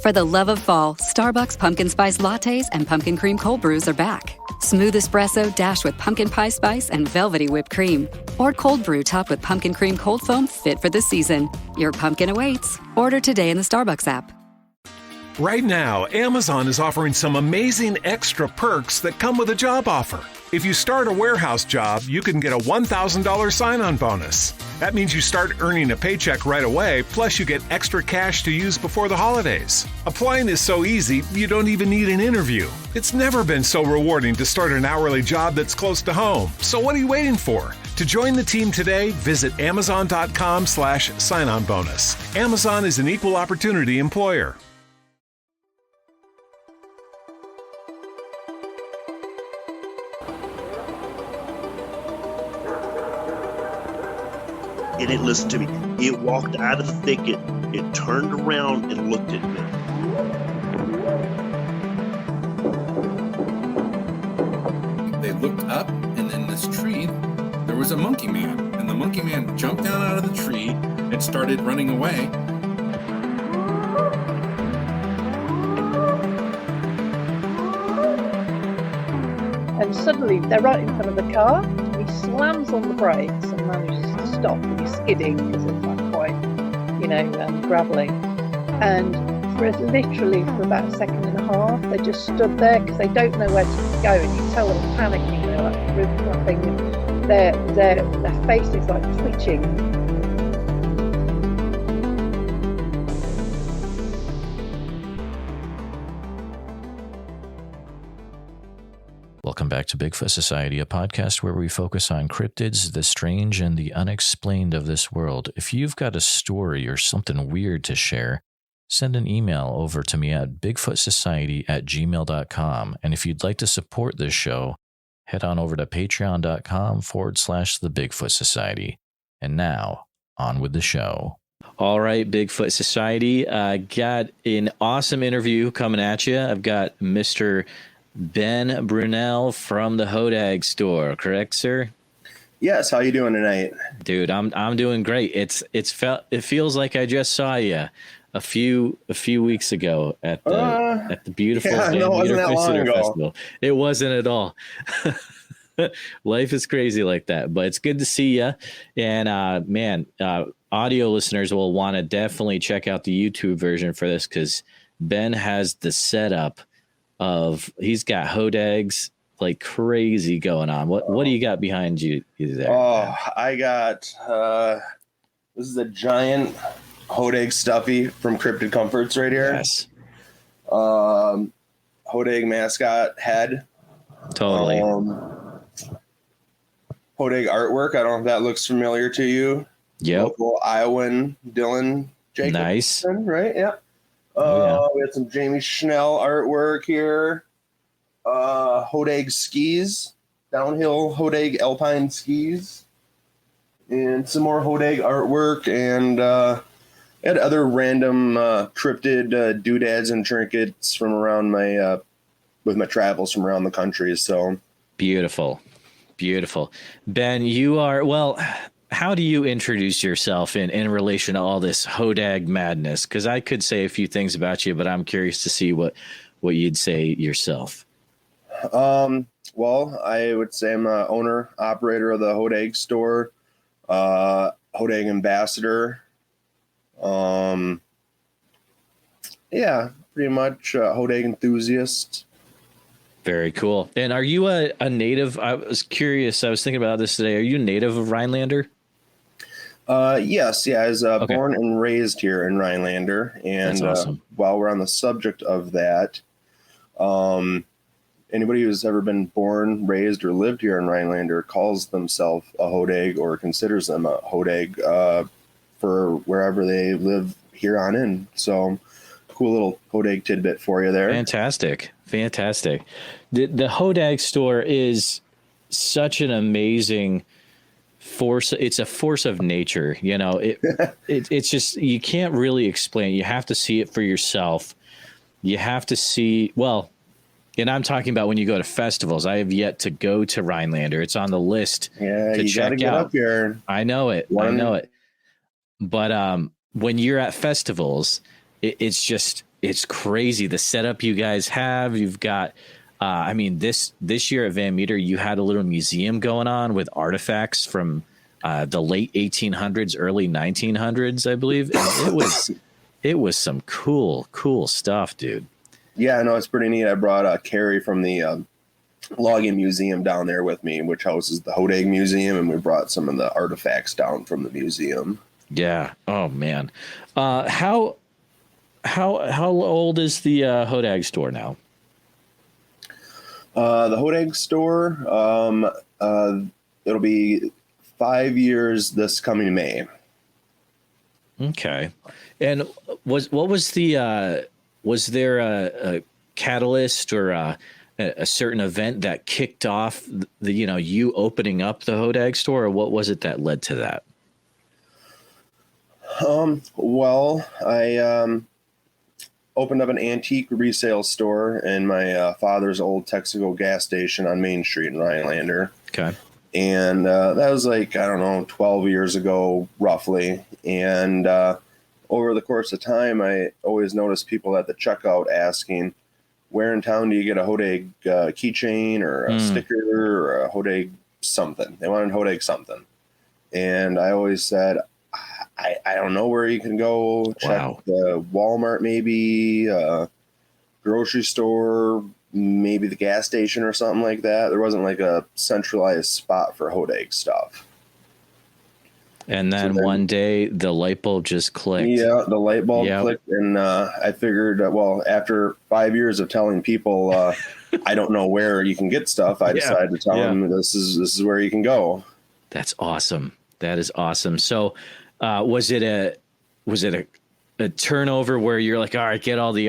For the love of fall, Starbucks Pumpkin Spice Lattes and Pumpkin Cream Cold Brews are back. Smooth espresso dashed with pumpkin pie spice and velvety whipped cream. Or cold brew topped with pumpkin cream cold foam fit for the season. Your pumpkin awaits. Order today in the Starbucks app. Right now, Amazon is offering some amazing extra perks that come with a job offer. If you start a warehouse job, you can get a $1,000 sign-on bonus. That means you start earning a paycheck right away, plus you get extra cash to use before the holidays. Applying is so easy, you don't even need an interview. It's never been so rewarding to start an hourly job that's close to home. So what are you waiting for? To join the team today, visit amazon.com/sign-on bonus. Amazon is an equal opportunity employer. It didn't listen to me. It walked out of the thicket. It turned around and looked at me. They looked up, and in this tree, there was a monkey man. And the monkey man jumped down out of the tree and started running away. And suddenly, they're right in front of the car. He slams on the brakes and manages to stop, and he's skidding because it's like quite, gravelly. And literally for about a second and a half, they just stood there because they don't know where to go, and you tell them panicking. They're like flapping, and their face is like twitching. Welcome back to Bigfoot Society, a podcast where we focus on cryptids, the strange, and the unexplained of this world. If you've got a story or something weird to share, send an email over to me at bigfootsociety@gmail.com. And if you'd like to support this show, head on over to patreon.com/the Bigfoot Society. And now, on with the show. All right, Bigfoot Society. Got an awesome interview coming at you. I've got Mr. Ben Brunell from the Hodag store, correct, sir? Yes. How you doing tonight, dude? I'm doing great. It feels like I just saw you a few weeks ago at the beautiful Festival. It wasn't at all. Life is crazy like that, but it's good to see you. And audio listeners will want to definitely check out the YouTube version for this because Ben has the setup. He's got Hodags like crazy going on. What do you got behind you there? Oh, I got this is a giant Hodag stuffy from Cryptid Comforts right here. Yes. Hodag mascot head. Totally. Hodag artwork. I don't know if that looks familiar to you. Yep. Local Iowan Dylan Jacobson. Nice. Right? Yeah. We had some Jamie Schnell artwork here. Hodag skis, downhill Hodag alpine skis, and some more Hodag artwork, and had other random cryptid doodads and trinkets from around with my travels from around the country. So beautiful. Ben, you are how do you introduce yourself in relation to all this Hodag madness? Because I could say a few things about you, but I'm curious to see what you'd say yourself. Well, I would say I'm a owner, operator of the Hodag store, Hodag ambassador. Pretty much a Hodag enthusiast. Very cool. And are you a native? I was curious. I was thinking about this today. Are you a native of Rhinelander? Yes. Yeah. I was born and raised here in Rhinelander. And that's awesome. While we're on the subject of that, anybody who's ever been born, raised, or lived here in Rhinelander calls themselves a Hodag or considers them a Hodag for wherever they live here on in. So cool little Hodag tidbit for you there. Fantastic. The Hodag store is such an amazing force. It's a force of nature. It's just, you can't really explain. You have to see it for yourself. You have to see, and I'm talking about when you go to festivals. I have yet to go to Rhinelander. It's on the list to check get out. Up here. I know it. But when you're at festivals, it's just it's crazy the setup you guys have. You've got, I mean, this year at Van Meter, you had a little museum going on with artifacts from the late 1800s, early 1900s, I believe. And it was some cool stuff, dude. Yeah, I know, it's pretty neat. I brought Carrie from the logging museum down there with me, which houses the Hodag Museum, and we brought some of the artifacts down from the museum. Yeah. Oh man. How old is the Hodag store now? The Hodag store, it'll be 5 years this coming May. Okay. And was there a catalyst or a certain event that kicked off the, you opening up the Hodag store, or what was it that led to that? Well, I opened up an antique resale store in my father's old Texaco gas station on Main Street in Rhinelander. Okay. And that was like, I don't know, 12 years ago, roughly. And over the course of time, I always noticed people at the checkout asking, where in town do you get a Hodag keychain or a sticker or a Hodag something? They wanted Hodag something. And I always said, I don't know where you can go. Check the Walmart, maybe, grocery store, maybe the gas station or something like that. There wasn't like a centralized spot for Hodag stuff. And then one day the light bulb just clicked. Yeah, the light bulb clicked, and I figured, well, after 5 years of telling people I don't know where you can get stuff, I decided to tell them this is where you can go. That's awesome. That is awesome. So, was it a turnover where you're like, all right, get all the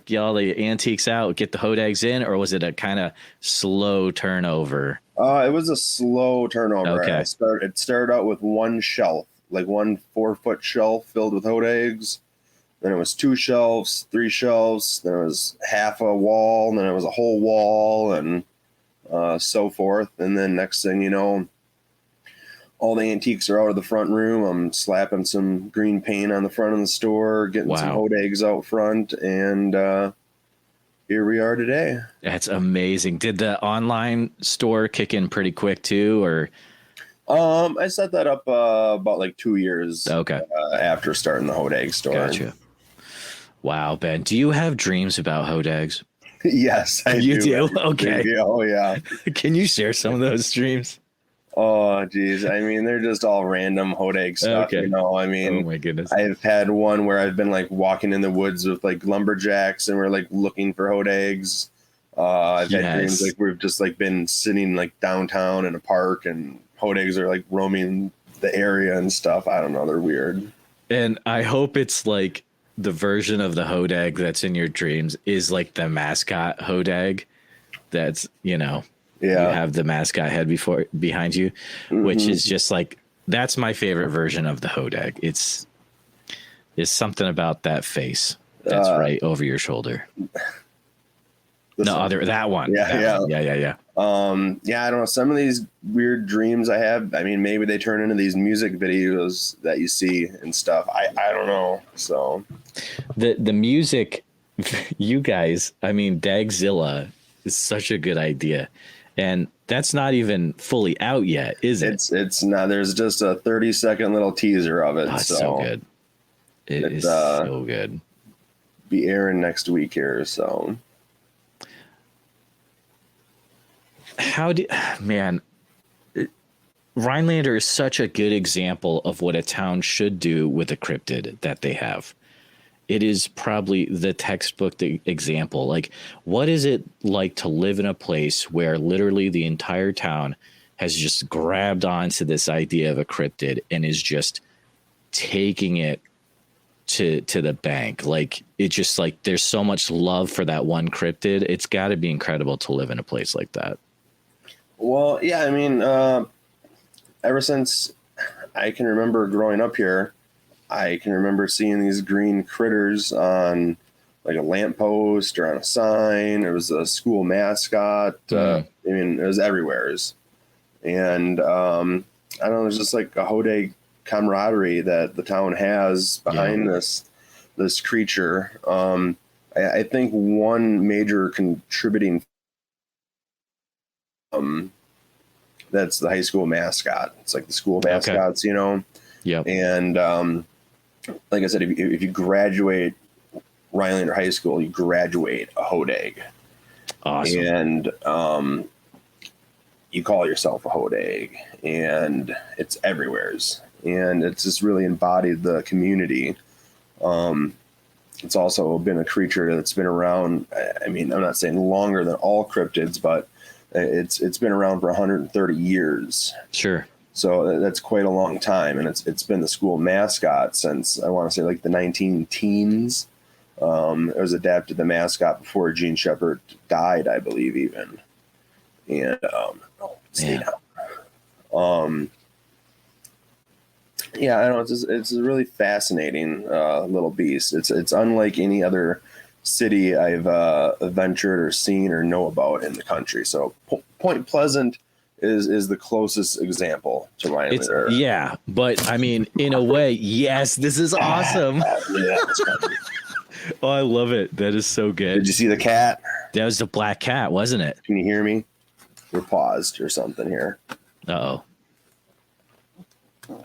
get all the antiques out, get the Hodags in, or was it a kind of slow turnover? It was a slow turnover. Okay. It started out with one shelf, like 1 4-foot shelf filled with Hodags. Then it was 2 shelves, 3 shelves. Then it was half a wall. And then it was a whole wall, and so forth. And then next thing you know, all the antiques are out of the front room. I'm slapping some green paint on the front of the store, getting some Hodags out front, and here we are today. That's amazing. Did the online store kick in pretty quick too, or? I set that up about like 2 years after starting the Hodag store. Gotcha. Wow, Ben, do you have dreams about Hodags? Yes, I do. You do? Okay. Oh, yeah. Can you share some of those dreams? Oh, geez. I mean, they're just all random Hodag stuff, Okay. I mean, oh my goodness. I've had one where I've been like walking in the woods with like lumberjacks, and we're like looking for Hodags. I've had dreams like we've just like been sitting like downtown in a park, and Hodags are like roaming the area and stuff. I don't know. They're weird. And I hope it's like the version of the Hodag that's in your dreams is like the mascot Hodag. That's, you have the mascot head behind you, which is just like, that's my favorite version of the Hodag. It's something about that face that's right over your shoulder. That one. Yeah. Yeah. I don't know. Some of these weird dreams I have, I mean, maybe they turn into these music videos that you see and stuff. I don't know. So the music, you guys, I mean, Dagzilla is such a good idea. And that's not even fully out yet, is it? It's not. There's just a 30-second little teaser of it. Oh, it's so good. It is so good. Be airing next week here, so. Rhinelander is such a good example of what a town should do with a cryptid that they have. It is probably the textbook example. Like, what is it like to live in a place where literally the entire town has just grabbed onto this idea of a cryptid and is just taking it to the bank? Like, it's just like there's so much love for that one cryptid. It's got to be incredible to live in a place like that. Well, yeah, I mean, ever since I can remember growing up here, I can remember seeing these green critters on like a lamppost or on a sign. It was a school mascot. I mean, it was everywhere. And I don't know, there's just like a Hodag camaraderie that the town has behind this this creature. I think one major contributing that's the high school mascot. It's like the school mascots, you know. Yep. And like I said, if you graduate Rhinelander High School, you graduate a Hodag. Awesome. And you call yourself a Hodag, and it's everywhere's. And it's just really embodied the community. It's also been a creature that's been around. I mean, I'm not saying longer than all cryptids, but it's been around for 130 years. Sure. So that's quite a long time, and it's been the school mascot since, I want to say, like the 19-teens. It was adapted the mascot before Gene Shepherd died, I believe, even. And yeah, I know it's a really fascinating little beast. It's unlike any other city I've ventured or seen or know about in the country. So Point Pleasant is the closest example to Rhinelander. Yeah, but I mean, in a way, yes, this is awesome. Yeah, oh, I love it. That is so good. Did you see the cat? That was the black cat, wasn't it? Can you hear me? We're paused or something here. Uh-oh.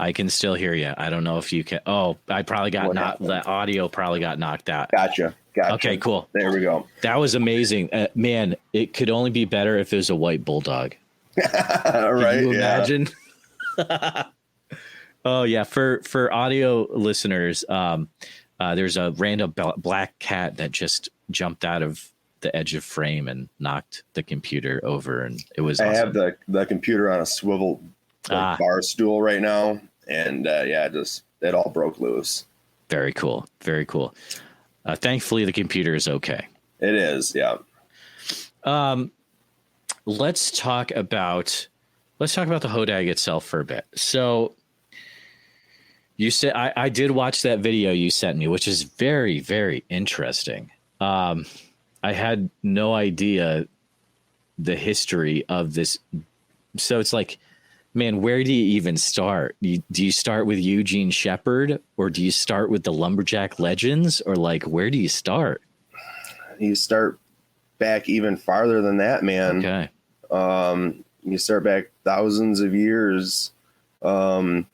I can still hear you. I don't know if you can. Oh, I probably got knocked. The audio probably got knocked out. Gotcha. Okay, cool. There we go. That was amazing. Man, it could only be better if it was a white bulldog. Right. Can you imagine? Oh, yeah. For audio listeners, there's a random black cat that just jumped out of the edge of frame and knocked the computer over. And it was awesome. I have the computer on a swivel bar stool right now, and it all broke loose. Very cool. Very cool. Thankfully, the computer is okay. It is, yeah. Let's talk about the Hodag itself for a bit. So you said I did watch that video you sent me, which is very, very interesting. I had no idea the history of this. So it's like, man, where do you even start? Do you start with Eugene Shepherd, or do you start with the lumberjack legends, or like, where do you start? You start back even farther than that, man. Okay. You start back thousands of years, with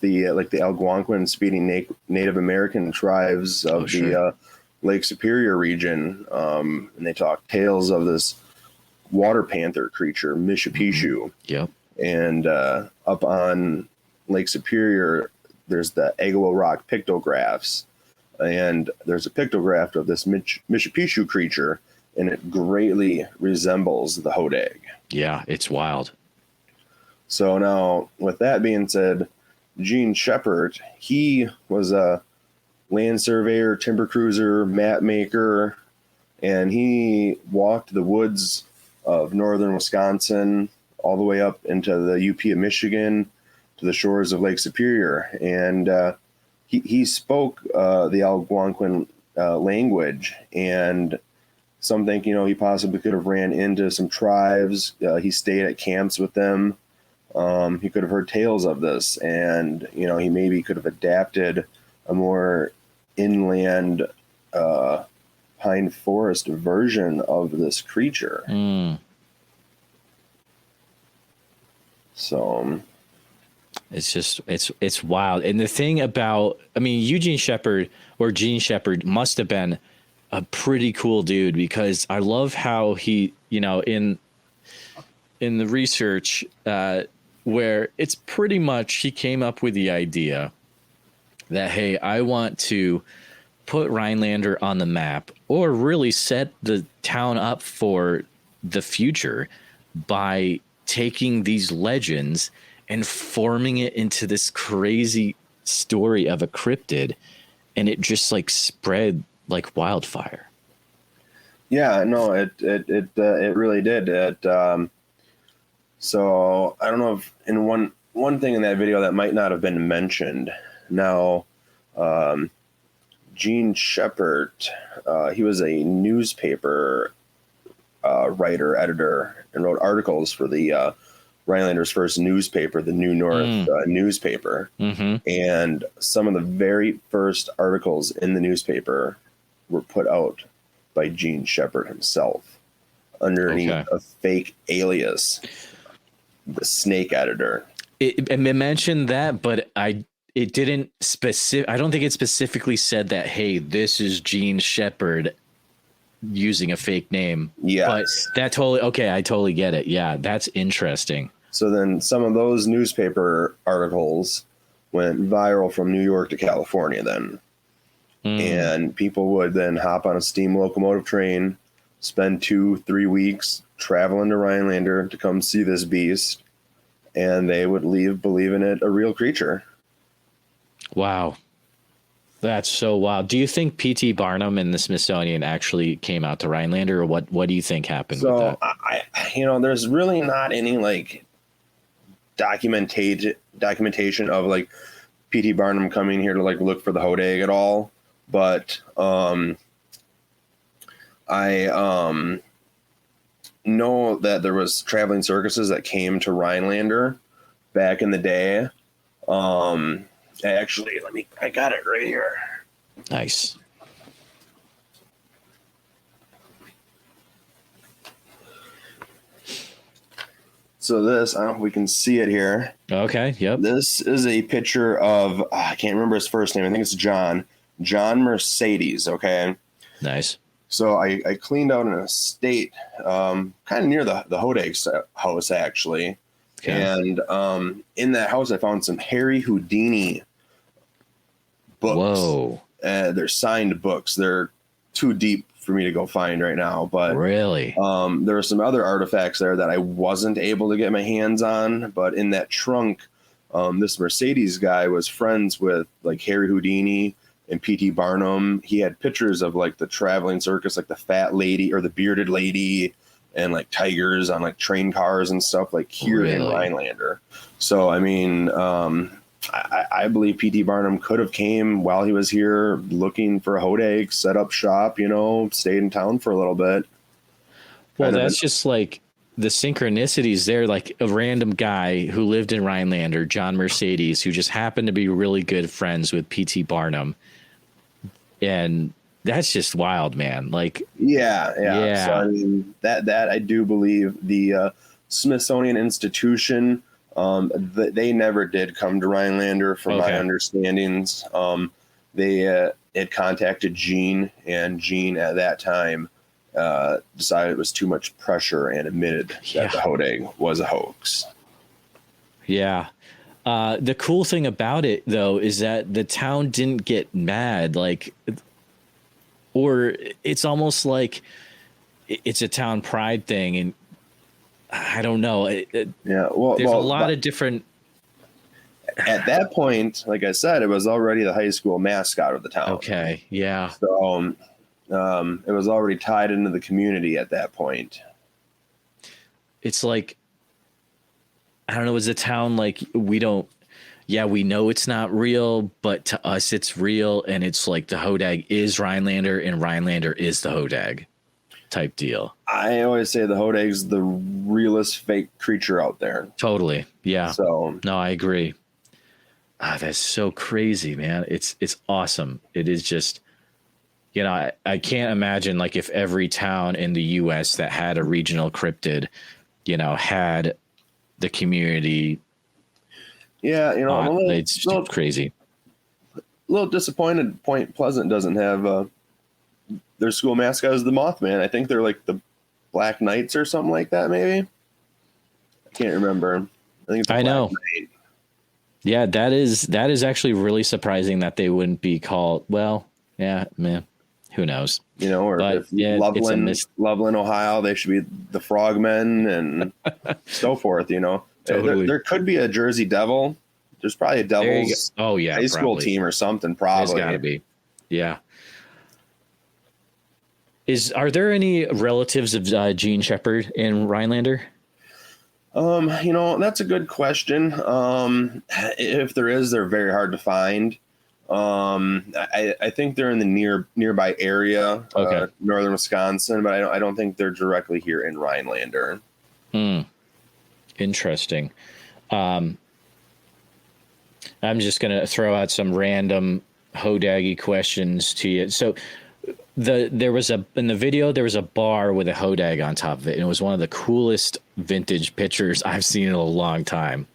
the Algonquin speaking Native American tribes of the Lake Superior region, and they talk tales of this water panther creature, Mishipishu. Yep. And up on Lake Superior, there's the Agawa Rock pictographs, and there's a pictograph of this Mishipishu creature, and it greatly resembles the Hodag. Yeah, it's wild. So now, with that being said, Gene Shepherd, he was a land surveyor, timber cruiser, map maker, and he walked the woods of northern Wisconsin all the way up into the UP of Michigan to the shores of Lake Superior. And he spoke the Algonquin language, and some think, he possibly could have ran into some tribes. He stayed at camps with them. He could have heard tales of this, and, he maybe could have adapted a more inland pine forest version of this creature. So it's just, it's wild. And the thing about, Eugene Shepherd or Gene Shepherd must have been a pretty cool dude, because I love how he, in the research, where it's pretty much, he came up with the idea that, hey, I want to put Rhinelander on the map, or really set the town up for the future by taking these legends and forming it into this crazy story of a cryptid, and it just like spread like wildfire. Yeah, no, it really did. So I don't know if, in one thing in that video that might not have been mentioned. Now, Gene Shepherd, he was a newspaper writer, editor, and wrote articles for the Rhinelander's first newspaper, the New North newspaper. Mm-hmm. And some of the very first articles in the newspaper were put out by Gene Shepherd himself underneath a fake alias, the Snake Editor. It mentioned that, but it didn't I don't think it specifically said that, hey, this is Gene Shepherd using a fake name. Yeah. But that I totally get it. Yeah, that's interesting. So then some of those newspaper articles went viral from New York to California then. And people would then hop on a steam locomotive train, spend 2-3 weeks traveling to Rhinelander to come see this beast, and they would leave believing it a real creature. Wow. That's so wild. Do you think P.T. Barnum and the Smithsonian actually came out to Rhinelander, or what do you think happened with that? There's really not any like documentation of like P.T. Barnum coming here to like look for the Hodag at all. But I know that there was traveling circuses that came to Rhinelander back in the day. Actually, I got it right here. Nice. So this, I don't know if we can see it here. Okay, yep. This is a picture of, I can't remember his first name. I think it's John Mercedes, okay? Nice. So I cleaned out an estate kind of near the Hodag's house, actually. Okay. And in that house, I found some Harry Houdini books. Whoa. They're signed books. They're too deep for me to go find right now. But really, there are some other artifacts there that I wasn't able to get my hands on. But in that trunk, this Mercedes guy was friends with like Harry Houdini and P.T. Barnum. He had pictures of like the traveling circus, like the fat lady or the bearded lady, and like tigers on like train cars and stuff like here in Rhinelander. So, I mean, I believe P.T. Barnum could have came while he was here looking for a Hodag, set up shop, stayed in town for a little bit. Well, that's just like the synchronicities there, like a random guy who lived in Rhinelander, John Mercedes, who just happened to be really good friends with P.T. Barnum. And that's just wild, man. Like, yeah. So, I mean, that I do believe the Smithsonian Institution, they never did come to Rhinelander, from my understandings. They had contacted Gene, and Gene at that time decided it was too much pressure and admitted that the Hodag was a hoax. Yeah. The cool thing about it, though, is that the town didn't get mad, or it's almost like it's a town pride thing. And I don't know. There's a lot of different. At that point, like I said, it was already the high school mascot of the town. Okay. Yeah. So it was already tied into the community at that point. It's like, I don't know, is the town like, we know it's not real, but to us it's real, and it's like the Hodag is Rhinelander and Rhinelander is the Hodag type deal. I always say the Hodag's the realest fake creature out there. Totally. Yeah. So no, I agree. That's so crazy, man. It's awesome. It is just, I can't imagine like if every town in the US that had a regional cryptid, had the community. Yeah, it's crazy. A little disappointed Point Pleasant doesn't have their school mascot is the Mothman. I think they're like the Black Knights or something like that, maybe. I can't remember. I think it's I know. Knight. Yeah, that is actually really surprising that they wouldn't be called. Well, yeah, man, who knows? Loveland, Ohio, they should be the Frogmen and so forth. Totally. There could be a Jersey Devil. There's probably a Devils high school team or something. Probably. There's got to be. Yeah. Are there any relatives of Gene Shepherd in Rhinelander? That's a good question. If there is, they're very hard to find. I think they're in the nearby area, northern Wisconsin, but I don't think they're directly here in Rhinelander. Interesting. I'm just going to throw out some random Hodaggy questions to you. So there was in the video, there was a bar with a Hodag on top of it. And it was one of the coolest vintage pictures I've seen in a long time.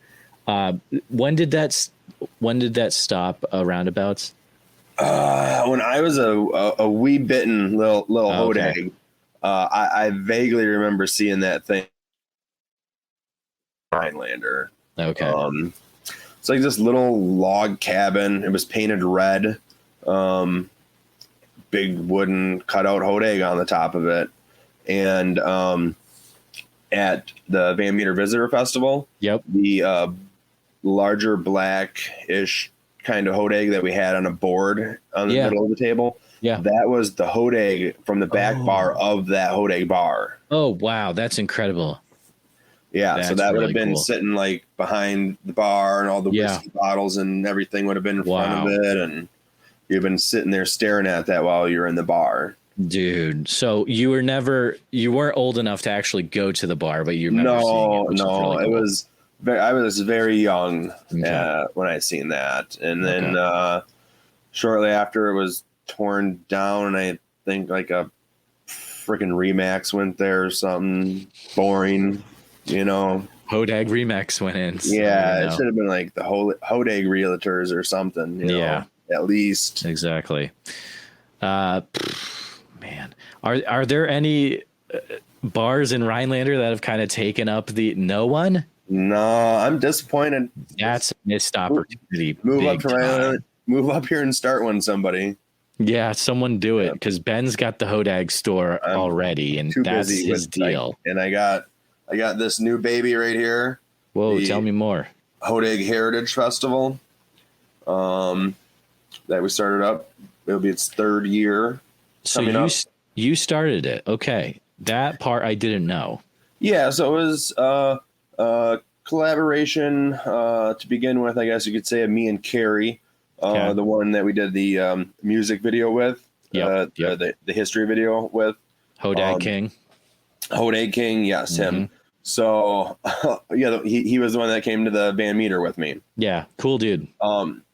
When did that stop roundabouts? When I was a wee bitten little Hodag, I vaguely remember seeing that thing. Rhinelander. Okay. It's like this little log cabin. It was painted red. Big wooden cutout Hodag on the top of it. And at the Van Meter Visitor Festival, the larger black-ish kind of Hodag that we had on a board on the middle of the table, that was the Hodag from the back bar of that Hodag bar. Oh, wow. That's incredible. Yeah, That's so that would really have been cool. sitting like behind the bar, and all the whiskey bottles and everything would have been in front of it, and you've been sitting there staring at that while you're in the bar. Dude, so you weren't old enough to actually go to the bar, but you remember seeing it. Really cool. I was very young when I seen that, and then shortly after it was torn down, and I think like a freaking Remax went there or something boring. Hodag Remax went in. So, it should have been like the Hodag Realtors or something. At least. Exactly. Man, are there any bars in Rhinelander that have kind of taken up no one? No, I'm disappointed. That's a missed opportunity. Move up to Rhinelander. Move up here and start one, somebody. Yeah, someone do it, because Ben's got the Hodag store already, and that's his deal. And I got this new baby right here. Whoa, tell me more. Hodag Heritage Festival. That we started up. It'll be its third year. So you started it. Okay. That part I didn't know. Yeah, so it was collaboration to begin with, I guess you could say, of me and Carrie, the one that we did the music video with, the history video with. Hodag King. Hodag King, yes, him. So, he was the one that came to the Van Meter with me. Yeah, cool dude.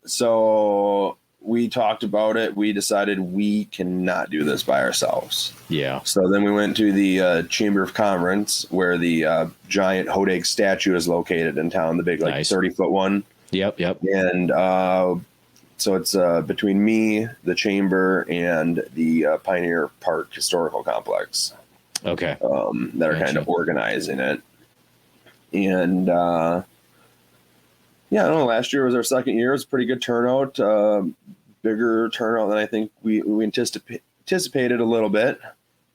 So we talked about it. We decided we cannot do this by ourselves. Yeah. So then we went to the Chamber of Commerce, where the giant Hodag statue is located in town, the big 30-foot one. Yep. And so it's between me, the Chamber, and the Pioneer Park Historical Complex. Okay. That are kind of organizing it. And I don't know, last year was our second year. It was a pretty good turnout, bigger turnout than I think we anticipated a little bit.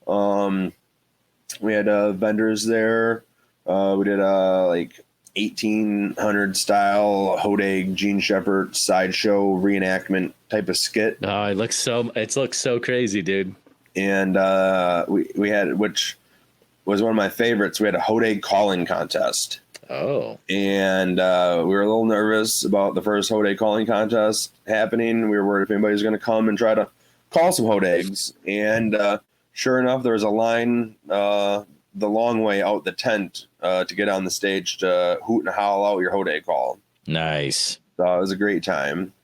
We had vendors there. We did like 1800 style Hodag Gene Shepherd sideshow reenactment type of skit. Oh, it looks so crazy, dude. And we had, which was one of my favorites, we had a Hodag calling contest. Oh. And we were a little nervous about the first Hodag calling contest happening. We were worried if anybody was going to come and try to call some Hodags. And sure enough, there was a line the long way out the tent to get on the stage to hoot and howl out your Hodag call. Nice. So it was a great time.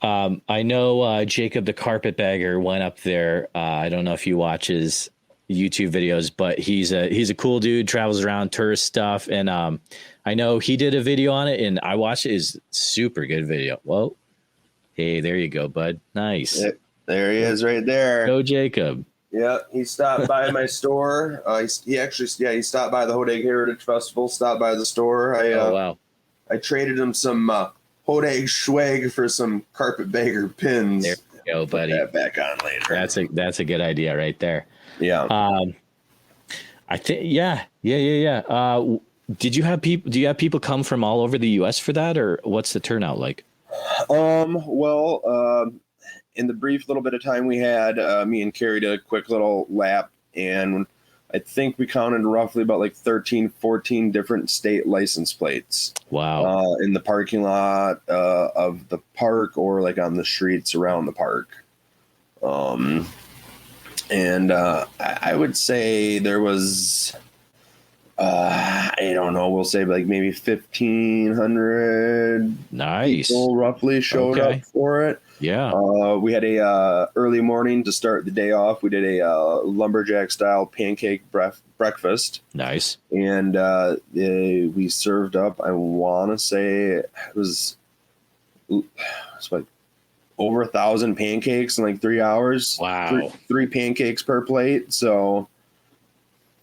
I know Jacob the Carpetbagger went up there. I don't know if you watch his YouTube videos, but he's a cool dude, travels around tourist stuff, and I know he did a video on it, and I watched it. Is super good video. Whoa, hey, there you go, bud. Nice. There he is, right there. Go, Jacob. Yeah, he stopped by my store. He stopped by the Hodag Heritage Festival. Stopped by the store. Wow. I traded him some Hodag swag for some Carpetbagger pins. There you go, buddy. Put that back on later. That's a good idea right there. Yeah. I think yeah. Do you have people come from all over the US for that, or what's the turnout like? In the brief little bit of time we had, me and Carrie did a quick little lap, and I think we counted roughly about like 13, 14 different state license plates. Wow. In the parking lot of the park, or like on the streets around the park. And I would say there was I don't know. We'll say like maybe 1,500 Nice. people roughly showed up for it. Yeah. We had a early morning to start the day off. We did a lumberjack style pancake breakfast. Nice. And we served up, I want to say it was like over 1,000 pancakes in like 3 hours. Wow. Three pancakes per plate. So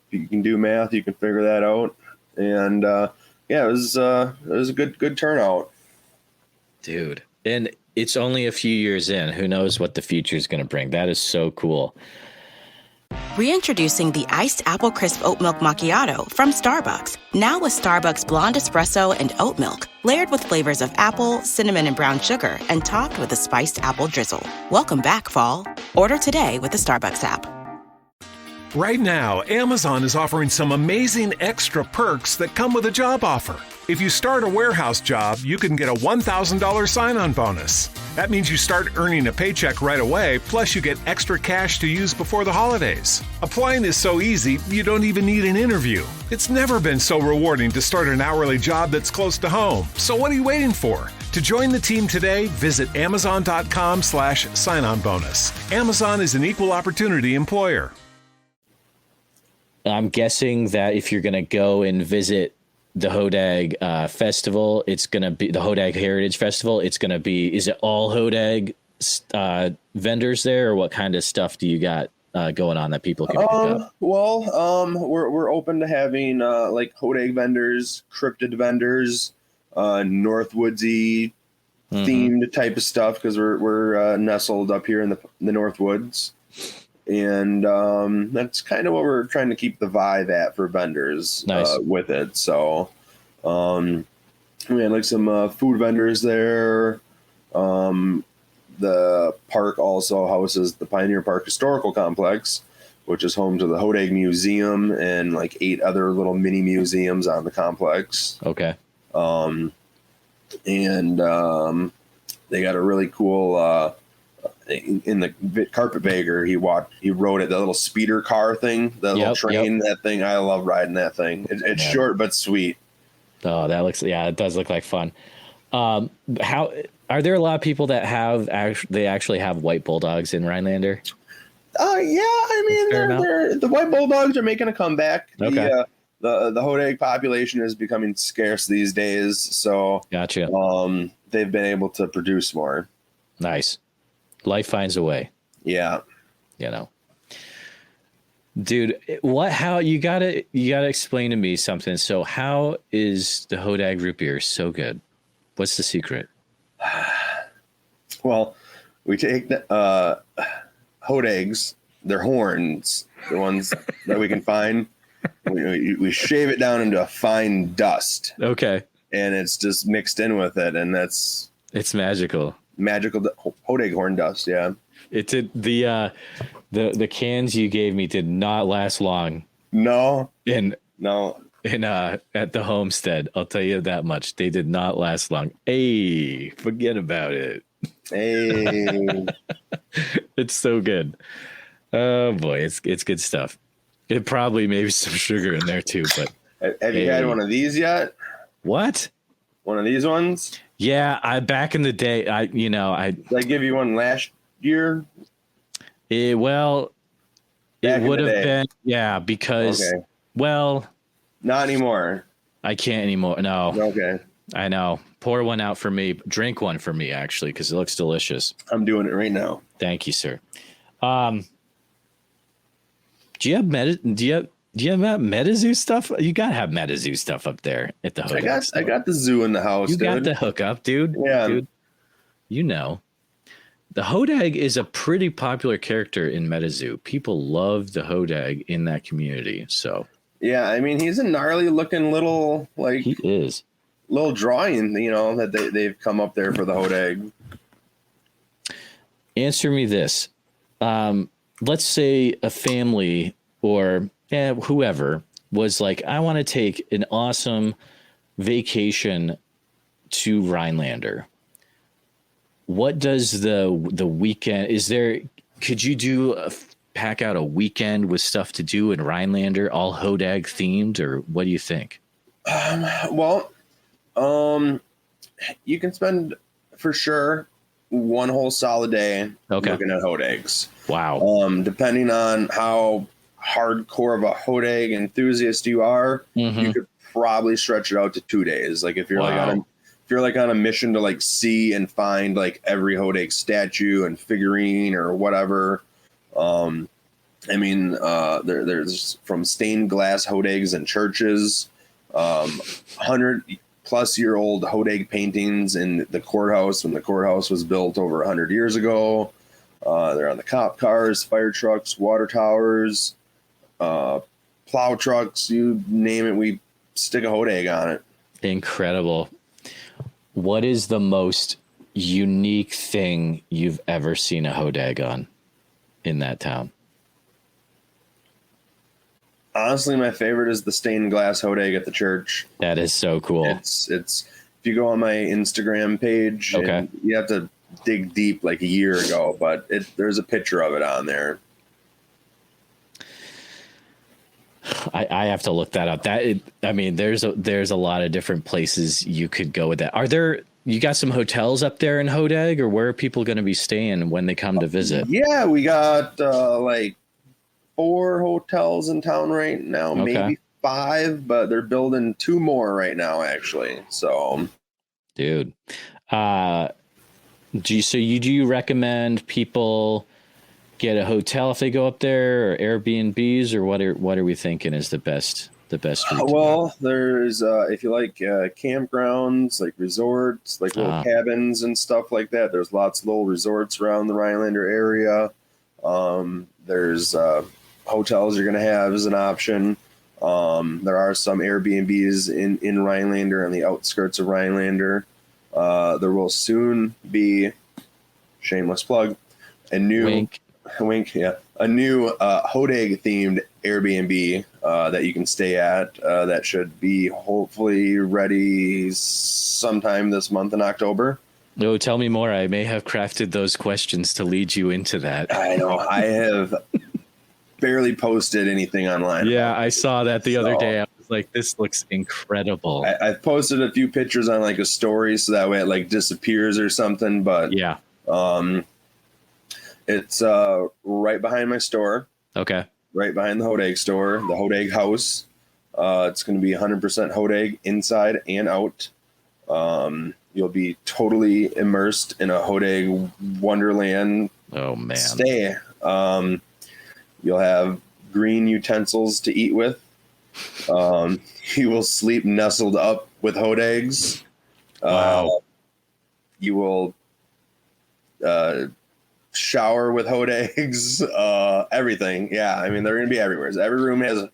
if you can do math, you can figure that out. And it was a good turnout. Dude. And it's only a few years in. Who knows what the future is going to bring? That is so cool. Reintroducing the Iced Apple Crisp Oat Milk Macchiato from Starbucks. Now with Starbucks Blonde Espresso and Oat Milk. Layered with flavors of apple, cinnamon, and brown sugar. And topped with a spiced apple drizzle. Welcome back, fall. Order today with the Starbucks app. Right now, Amazon is offering some amazing extra perks that come with a job offer. If you start a warehouse job, you can get a $1,000 sign-on bonus. That means you start earning a paycheck right away, plus you get extra cash to use before the holidays. Applying is so easy, you don't even need an interview. It's never been so rewarding to start an hourly job that's close to home. So what are you waiting for? To join the team today, visit amazon.com/sign-on bonus. Amazon is an equal opportunity employer. I'm guessing that if you're going to go and visit the Hodag festival, it's going to be the Hodag Heritage Festival. It's going to be, is it all Hodag vendors there, or what kind of stuff do you got going on that people can pick up? Well, we're open to having like Hodag vendors, cryptid vendors, Northwoodsy themed type of stuff, because we're nestled up here in the Northwoods. And that's kind of what we're trying to keep the vibe at for vendors. Nice. With it. So we had like some food vendors there. The park also houses the Pioneer Park Historical Complex, which is home to the Hodag Museum and like 8 other little mini museums on the complex. Okay. And they got a really cool in the carpetbagger, he rode it, the little speeder car thing, the little train, that thing. I love riding that thing. It's short but sweet. Oh, that looks, it does look like fun. How are there a lot of people that actually have white bulldogs in Rhinelander? I mean, the white bulldogs are making a comeback. Okay. The Hodag population is becoming scarce these days, so gotcha. They've been able to produce more. Nice. Life finds a way. Yeah. Dude, how you gotta explain to me something. So how is the Hodag root beer so good? What's the secret? Well, we take the Hodags, their horns, the ones that we can find. We shave it down into a fine dust. Okay. And it's just mixed in with it, and it's magical. Magical Hodag horn dust. Yeah. It did. The cans you gave me did not last long. No. At the homestead, I'll tell you that much. They did not last long. Hey, forget about it. Hey. It's so good. Oh boy, it's good stuff. It probably maybe some sugar in there too, but have you had one of these yet? What? One of these ones? Yeah, back in the day, Did I give you one last year? It would have been, because not anymore. I can't anymore. No. Okay. I know. Pour one out for me. Drink one for me, actually, because it looks delicious. I'm doing it right now. Thank you, sir. Do you have MetaZoo stuff? You gotta have MetaZoo stuff up there at the Hodag. I got the zoo in the house. You got the hookup, dude. Yeah, dude. The Hodag is a pretty popular character in MetaZoo. People love the Hodag in that community. So yeah, I mean, he's a gnarly looking little he is little drawing. That they've come up there for the Hodag. Answer me this. Let's say a family or whoever was like, I want to take an awesome vacation to Rhinelander. What does the weekend, could you do pack out a weekend with stuff to do in Rhinelander, all Hodag themed, or what do you think? You can spend for sure one whole solid day looking at Hodags. Wow. Depending on how hardcore of a Hodag enthusiast you are, you could probably stretch it out to 2 days. Like if you're like on a mission to like see and find like every Hodag statue and figurine or whatever. There's from stained glass Hodags in churches, 100-plus-year-old Hodag paintings in the courthouse when the courthouse was built over 100 years ago. They're on the cop cars, fire trucks, water towers, plow trucks, you name it, we stick a Hodag on it. Incredible. What is the most unique thing you've ever seen a Hodag on in that town? Honestly, my favorite is the stained glass Hodag at the church. That is so cool. It's if you go on my Instagram page, and you have to dig deep like a year ago, but there's a picture of it on there. I have to look that up. There's a lot of different places you could go with that. You got some hotels up there in Hodag, or where are people going to be staying when they come to visit? Yeah, we got like 4 hotels in town right now, maybe 5, but they're building 2 more right now, actually. So, dude, do you recommend people get a hotel if they go up there, or Airbnbs, or what are we thinking is the best route? Well, there's if you like campgrounds, like resorts, like little cabins and stuff like that, there's lots of little resorts around the Rhinelander area. There's hotels you're going to have as an option. There are some Airbnbs in Rhinelander, on the outskirts of Rhinelander. There will soon be, shameless plug, a new Hodag themed Airbnb that you can stay at. That should be hopefully ready sometime this month in October. No, tell me more. I may have crafted those questions to lead you into that. I know. I have barely posted anything online. Yeah, I saw that the other day. I was like, this looks incredible. I've posted a few pictures on like a story, so that way it like disappears or something. But yeah, it's right behind my store. Okay. Right behind the Hodag store, the Hodag house. It's going to be 100% Hodag inside and out. You'll be totally immersed in a Hodag wonderland. Oh man! Stay. You'll have green utensils to eat with. You will sleep nestled up with Hodags. Wow. You will shower with Hodags. Everything. Yeah, I mean, they're going to be everywhere. Every room has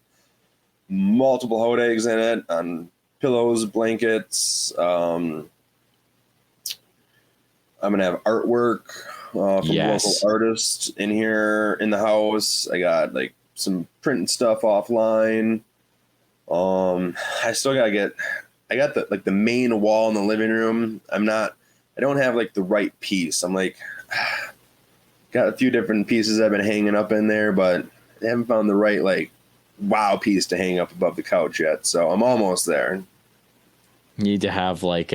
multiple Hodags in it, on pillows, blankets. I'm going to have artwork from local artists in here in the house. I got like some printing stuff offline. I still gotta I got the main wall in the living room. I don't have like the right piece. I'm like, got a few different pieces I've been hanging up in there, but I haven't found the right like wow piece to hang up above the couch yet. So I'm almost there. You need to have like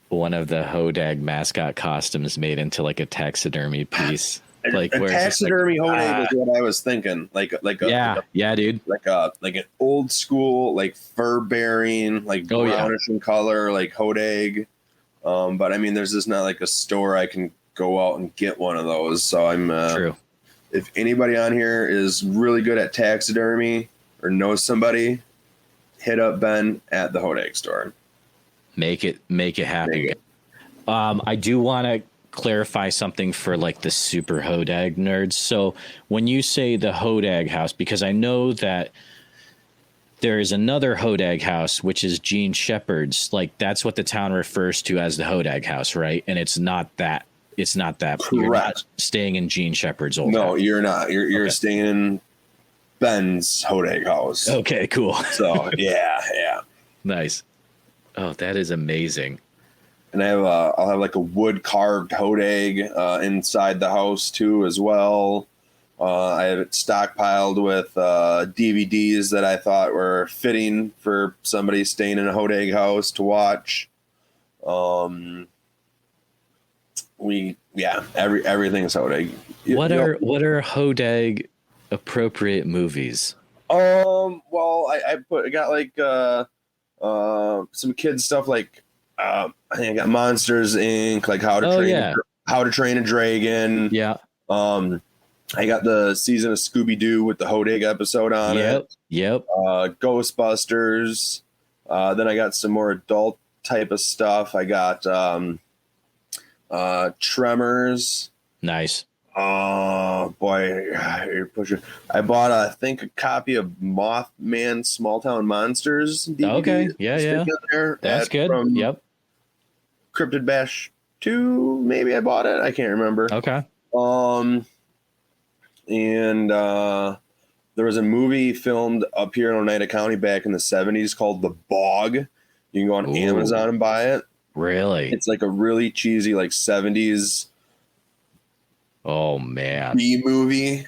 one of the Hodag mascot costumes made into like a taxidermy piece. Like a taxidermy Hodag is what I was thinking. Dude. Like an old school, like fur bearing, like brownish in color, like Hodag. But I mean, there's just not like a store I can go out and get one of those. So I'm true. If anybody on here is really good at taxidermy or knows somebody, hit up Ben at the Hodag store. Make it happen. I do want to clarify something for like the super Hodag nerds. So when you say the Hodag house, because I know that there is another Hodag house, which is Gene Shepherd's. Like that's what the town refers to as the Hodag house, right? And it's not that. It's not that. Correct. You're not staying in Gene Shepherd's old No, house. You're not. You're staying in Ben's Hodag house. Okay, cool. So yeah. Nice. Oh, that is amazing. And I'll have like a wood carved Hodag inside the house too, as well. I have it stockpiled with DVDs that I thought were fitting for somebody staying in a Hodag house to watch. Everything's Hodag. What are Hodag appropriate movies? Well, I got like some kids stuff like I think I got Monsters Inc. like How to Train a Dragon. Yeah. I got the season of Scooby-Doo with the Hodag episode on it. Yep. Ghostbusters. Then I got some more adult type of stuff. I got Tremors. Nice. Oh boy, you're pushing. I bought I think a copy of Mothman Small Town Monsters DVD. Okay. Yeah. That's good. Yep. Cryptid Bash 2, maybe I bought it. I can't remember. Okay. And there was a movie filmed up here in Oneida County back in the 70s called The Bog. You can go on Amazon and buy it. Really? It's like a really cheesy, like 70s. Oh man. B movie.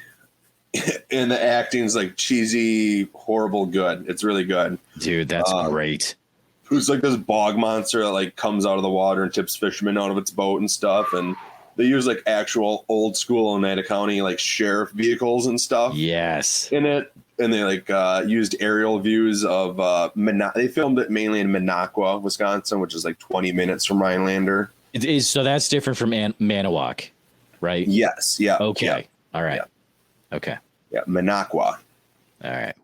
And the acting's like cheesy, horrible good. It's really good. Dude, that's great. It's like this bog monster that like comes out of the water and tips fishermen out of its boat and stuff. And they use like actual old school Oneida County like sheriff vehicles and stuff. Yes. In it. And they like used aerial views of they filmed it mainly in Minocqua, Wisconsin, which is like 20 minutes from Rhinelander. It is, so that's different from Manawak, right? Yes. Yeah. Okay. Yeah. All right. Yeah. Okay. Yeah. Minocqua. All right.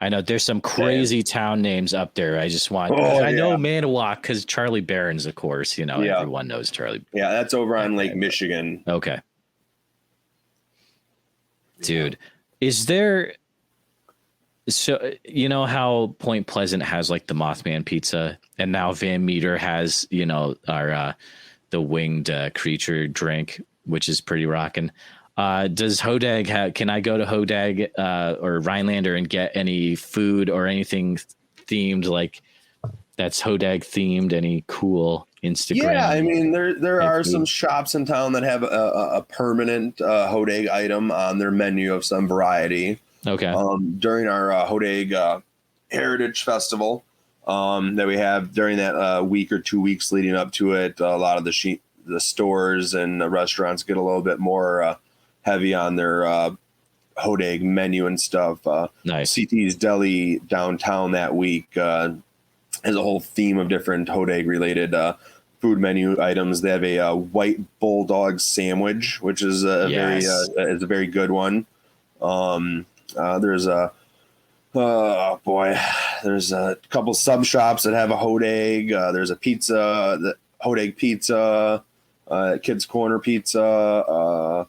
I know there's some crazy town names up there. I just want. I know Manawak because Charlie Barron's, of course. You know, everyone knows Charlie. Yeah, that's over on Lake Michigan. Okay. Dude, is there? So you know how Point Pleasant has like the Mothman pizza, and now Van Meter has our the winged creature drink, which is pretty rocking. Does Hodag have? Can I go to Hodag or Rhinelander and get any food or anything themed like that's Hodag themed? Any cool Instagram? Yeah, I mean there are some shops in town that have a permanent Hodag item on their menu of some variety. Okay. During our Hodag Heritage Festival that we have during that week or 2 weeks leading up to it, a lot of the stores and the restaurants get a little bit more heavy on their Hodag menu and stuff. Nice. CT's Deli downtown that week has a whole theme of different Hodag related food menu items. They have a white bulldog sandwich, which is a very good one. There's there's a couple sub shops that have a Hodag. There's a pizza, the Hodag Pizza, Kids Corner Pizza,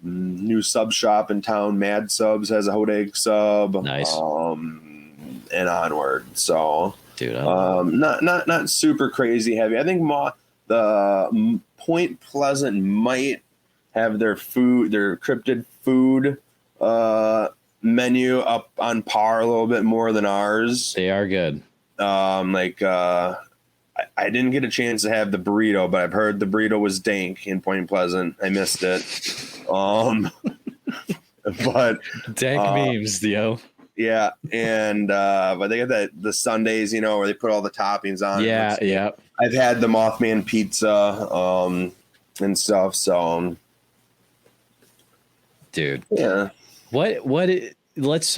new sub shop in town, Mad Subs has a Hodag sub. Nice. And onward. So, dude, not super crazy heavy. I think the Point Pleasant might have their cryptid food menu up on par a little bit more than ours. They are good. I didn't get a chance to have the burrito, but I've heard the burrito was dank in Point Pleasant. I missed it. But dank memes, yo. Yeah, and but they got the Sundays, where they put all the toppings on. Yeah. I've had the Mothman pizza, and stuff. So, dude, yeah. Let's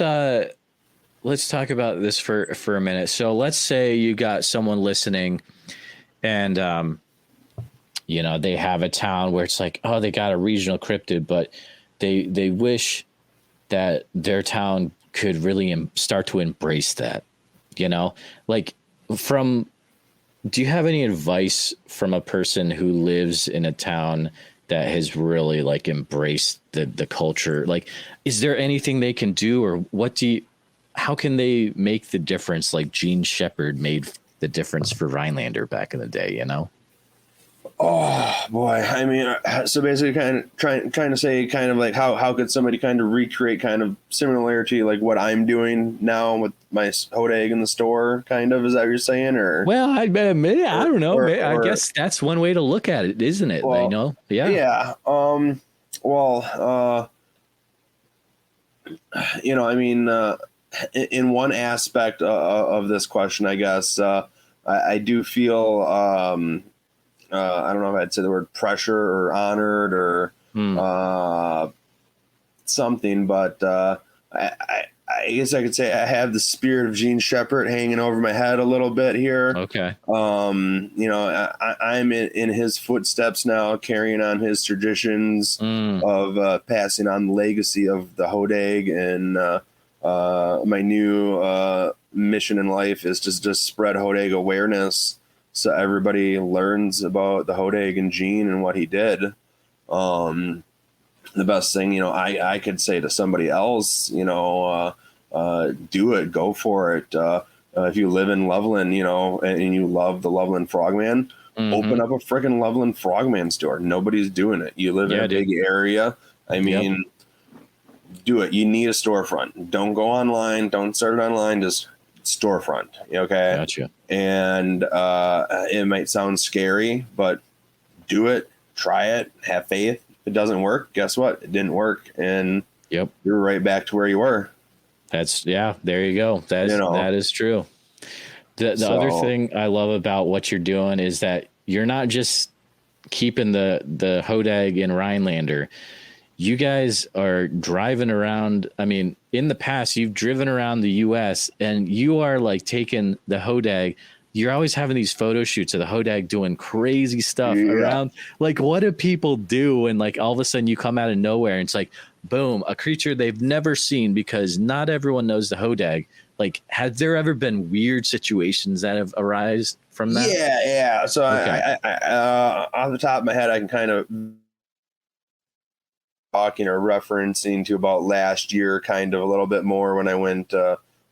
talk about this for a minute. So let's say you got someone listening and, they have a town where it's like, oh, they got a regional cryptid, but they wish that their town could really start to embrace that, do you have any advice from a person who lives in a town that has really like embraced the culture? Like, is there anything they can do, or how can they make the difference like Gene Shepard made the difference for Rhinelander back in the day, Oh boy. I mean, so basically kind of trying to say kind of like how could somebody kind of recreate kind of similarity like what I'm doing now with my Hodag in the store, kind of, is that what you're saying? Or well, I don't know. I guess that's one way to look at it, isn't it? Well, Yeah. Yeah. I mean, in one aspect of this question, I guess, I do feel, I don't know if I'd say the word pressure or honored or something, but I guess I could say I have the spirit of Gene Shepard hanging over my head a little bit here. Okay. I'm in his footsteps now, carrying on his traditions of passing on the legacy of the Hodag, and my new mission in life is to just spread Hodag awareness so everybody learns about the Hodag and Gene and what he did. The best thing, I could say to somebody else, do it, go for it. If you live in Loveland, and you love the Loveland Frogman, open up a freaking Loveland Frogman store. Nobody's doing it. You live in a big area. I mean, do it. You need a storefront. Don't go online. Don't start it online. Just storefront. Okay. Gotcha. And it might sound scary, but do it. Try it. Have faith. If it doesn't work, guess what? It didn't work. And you're right back to where you were. There you go. That is true. The other thing I love about what you're doing is that you're not just keeping the Hodag in Rhinelander. You guys are driving around. I mean, in the past, you've driven around the U.S. and you are like taking the Hodag. You're always having these photo shoots of the Hodag doing crazy stuff around. Like, what do people do when, like, all of a sudden you come out of nowhere and it's like, boom, a creature they've never seen, because not everyone knows the Hodag. Like, has there ever been weird situations that have arisen from that? Yeah. So I off the top of my head, I can kind of talking or referencing to about last year, kind of a little bit more when I went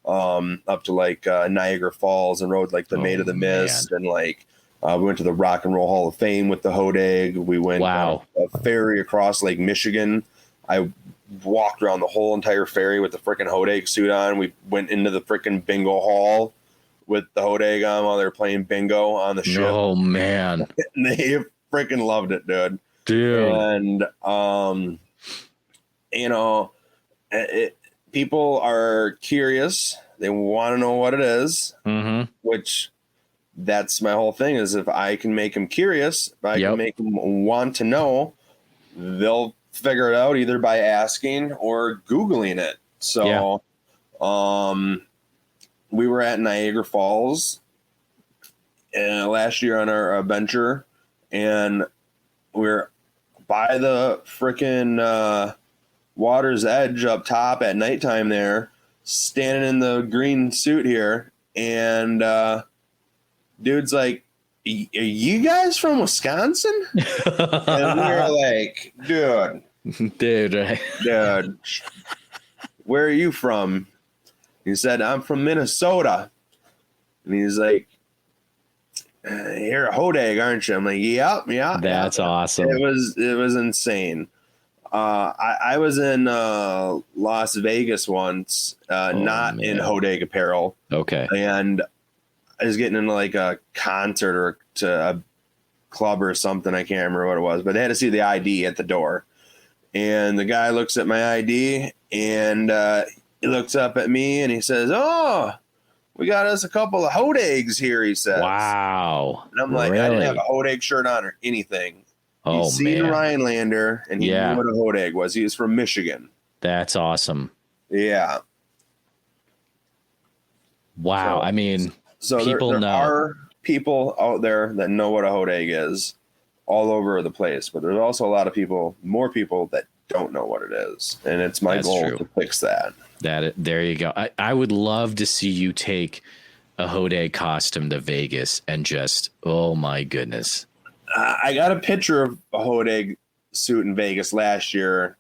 up to like Niagara Falls and rode like the Maid of the Mist, and like we went to the Rock and Roll Hall of Fame with the Hodag. We went a ferry across Lake Michigan. I walked around the whole entire ferry with the freaking Hodag suit on. We went into the freaking bingo hall with the Hodag on while they were playing bingo on the ship. Oh man, and they freaking loved it, dude. And people are curious. They want to know what it is, which that's my whole thing is if I can make them curious, if I can make them want to know, they'll figure it out either by asking or Googling it. So we were at Niagara Falls last year on our adventure, and we're by the freaking water's edge up top at nighttime there, standing in the green suit here, and dude's like, "Are you guys from Wisconsin?" And we were like, dude, where are you from? He said, "I'm from Minnesota." And he's like, "You're a Hodag, aren't you?" I'm like, "Yep. That's awesome." It was insane. I was in Las Vegas once, not in Hodag apparel. Okay. And I was getting into like a concert or to a club or something. I can't remember what it was, but they had to see the ID at the door. And the guy looks at my ID and he looks up at me and he says, "Oh, we got us a couple of Hodags here," he says. Wow. And I'm like, really? I didn't have a Hodag shirt on or anything. He's seen Rhinelander, and he knew what a Hodag was. He was from Michigan. That's awesome. Yeah. Wow. I mean, people there know. Are people out there that know what a Hodag is all over the place, but there's also a lot of people, more people that don't know what it is. And it's my goal to fix that. There you go. I would love to see you take a Hodag costume to Vegas and just, oh my goodness. I got a picture of a Hodag suit in Vegas last year.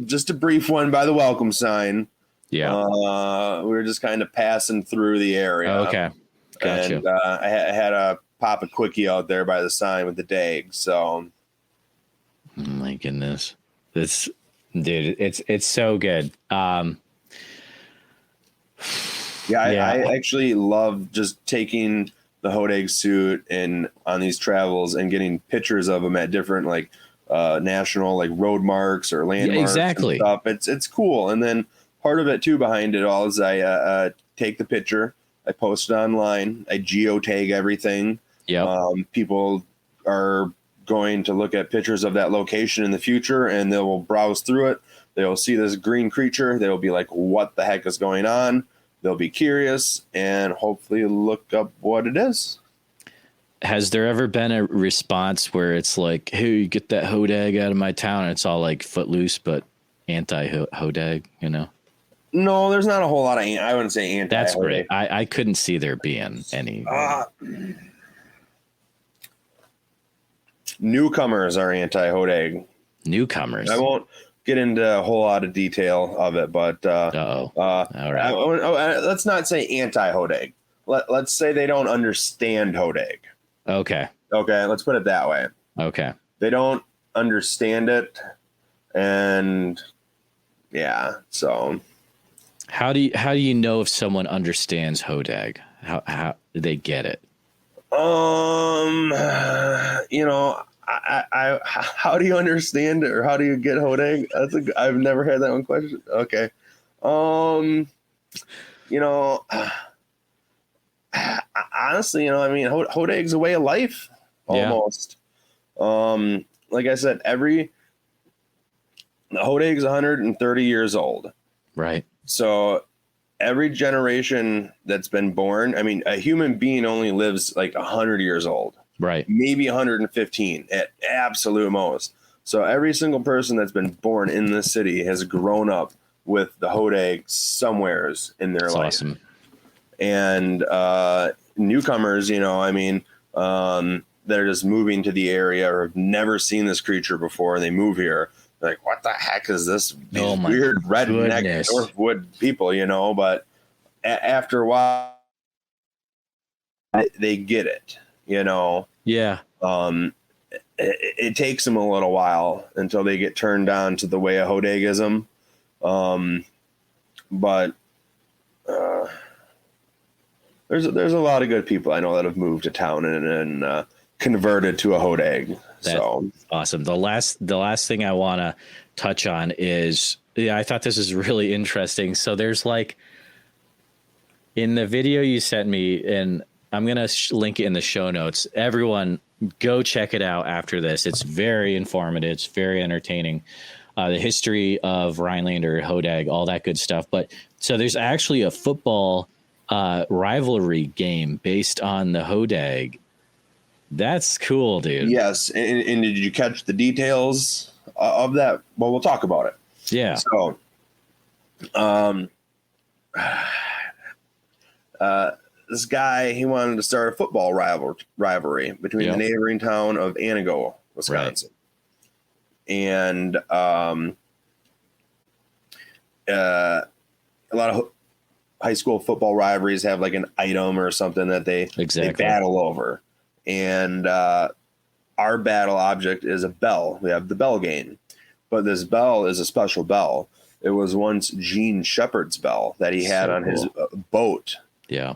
Just a brief one by the welcome sign. Yeah. We were just kind of passing through the area. Okay. Gotcha. And I had a pop a quickie out there by the sign with the Dag. So. Oh my goodness. It's so good. I actually love just taking the Hodag suit and on these travels and getting pictures of them at different like national like road marks or landmarks. Exactly. And stuff. It's cool. And then part of it too behind it all is I take the picture, I post it online, I geotag everything. Yeah. People are going to look at pictures of that location in the future, and they will browse through it. They'll see this green creature. They'll be like, what the heck is going on? They'll be curious and hopefully look up what it is. Has there ever been a response where it's like, hey, get that Hodag out of my town? And it's all like Footloose, but anti-Hodag, you know? No, there's not a whole lot of, I wouldn't say anti. That's great. I couldn't see there being any. Newcomers are anti-Hodag. Newcomers. I won't get into a whole lot of detail of it, but all right. Let's not say anti-Hodag. Let's say they don't understand Hodag. Okay, let's put it that way. Okay. They don't understand it, and yeah, so how do you know if someone understands Hodag? How do they get it? I how do you understand it, or how do you get Hodag? I've never had that one question. Okay. Honestly, Hodag's a way of life almost. Yeah. Like I said, Hodag's 130 years old. Right. So every generation that's been born, a human being only lives like 100 years old. Right. Maybe 115 at absolute most. So every single person that's been born in this city has grown up with the Hodag somewheres in their life. Awesome. And newcomers, they're just moving to the area or have never seen this creature before, and they move here. They're like, what the heck is this? These weird redneck Northwood people, but after a while, they get it. Yeah. It takes them a little while until they get turned on to the way of Hodagism. But there's a lot of good people I know that have moved to town and converted to a Hodag. So awesome. The last thing I want to touch on is, I thought this is really interesting. So there's like, in the video you sent me, and I'm going to link it in the show notes. Everyone go check it out after this. It's very informative. It's very entertaining. The history of Rhinelander, Hodag, all that good stuff. But so there's actually a football rivalry game based on the Hodag. That's cool, dude. Yes. And did you catch the details of that? Well, we'll talk about it. Yeah. So, this guy, he wanted to start a football rivalry between the neighboring town of Anago, Wisconsin. Right. And a lot of high school football rivalries have like an item or something that they battle over. And our battle object is a bell. We have the bell game. But this bell is a special bell. It was once Gene Shepard's bell that he had on his boat. Yeah.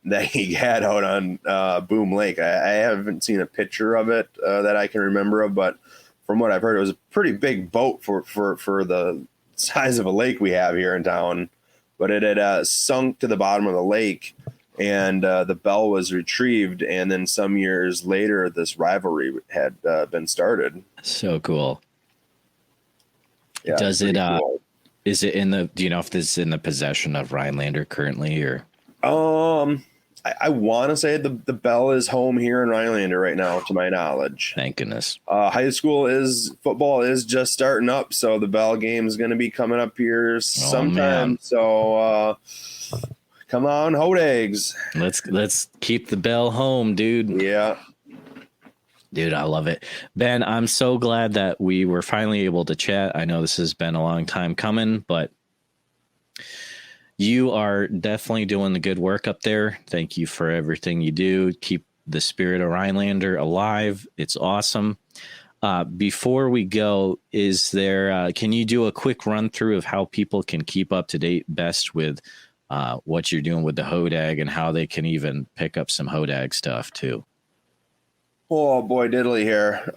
That he had out on Boom Lake. I haven't seen a picture of it that I can remember of, but from what I've heard, it was a pretty big boat for the size of a lake we have here in town. But it had sunk to the bottom of the lake, and the bell was retrieved. And then some years later, this rivalry had been started. So cool. Yeah, does it? Cool. Is it in the? Do you know if this is in the possession of Rhinelander currently, or? I want to say the bell is home here in Rhinelander right now, to my knowledge. Thank goodness. High school football is just starting up, so the bell game is going to be coming up here sometime. Man. So come on, Hodags. Let's keep the bell home, dude. Yeah. Dude, I love it. Ben, I'm so glad that we were finally able to chat. I know this has been a long time coming, but you are definitely doing the good work up there. Thank you for everything you do. Keep the spirit of Rhinelander alive. It's awesome. Before we go, can you do a quick run through of how people can keep up to date best with what you're doing with the Hodag and how they can even pick up some Hodag stuff too? Oh boy, diddly here.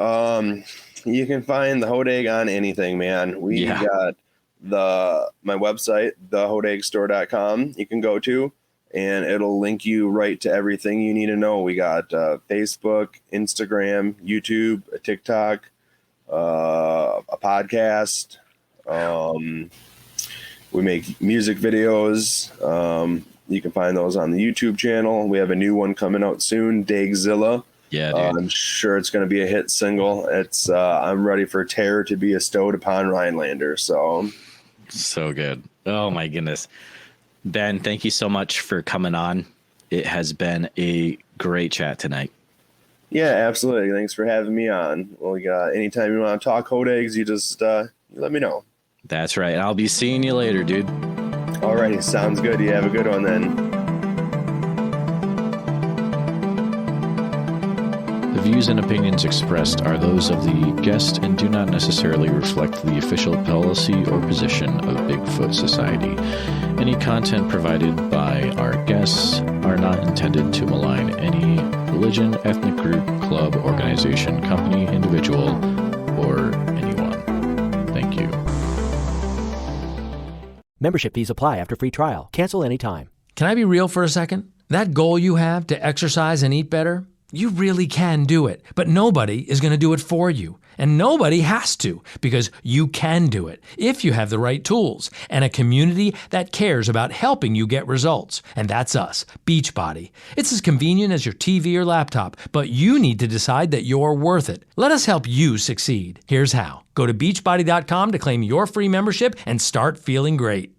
You can find the Hodag on anything, man. We got my website, thehodagstore.com. You can go to, and it'll link you right to everything you need to know. We got Facebook, Instagram, YouTube, a TikTok, a podcast. We make music videos. You can find those on the YouTube channel. We have a new one coming out soon, Dagzilla. Yeah, dude. I'm sure it's going to be a hit single. It's I'm ready for terror to be bestowed upon Rhinelander. So good. Oh my goodness. Ben, thank you so much for coming on. It has been a great chat tonight. Yeah, absolutely. Thanks for having me on. Well, anytime you want to talk Hodags, you just let me know. That's right. I'll be seeing you later, dude. Alrighty, sounds good. You have a good one then. The views and opinions expressed are those of the guest and do not necessarily reflect the official policy or position of Bigfoot Society. Any content provided by our guests are not intended to malign any religion, ethnic group, club, organization, company, individual, or anyone. Thank you. Membership fees apply after free trial. Cancel anytime. Can I be real for a second? That goal you have to exercise and eat better, you really can do it, but nobody is going to do it for you. And nobody has to, because you can do it if you have the right tools and a community that cares about helping you get results. And that's us, Beachbody. It's as convenient as your TV or laptop, but you need to decide that you're worth it. Let us help you succeed. Here's how. Go to beachbody.com to claim your free membership and start feeling great.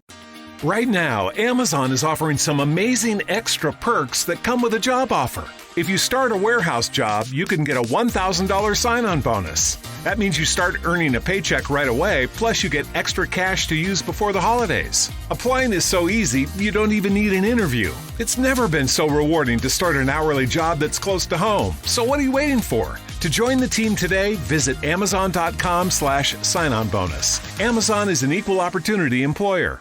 Right now, Amazon is offering some amazing extra perks that come with a job offer. If you start a warehouse job, you can get a $1,000 sign-on bonus. That means you start earning a paycheck right away, plus you get extra cash to use before the holidays. Applying is so easy, you don't even need an interview. It's never been so rewarding to start an hourly job that's close to home. So what are you waiting for? To join the team today, visit Amazon.com/sign-on bonus. Amazon is an equal opportunity employer.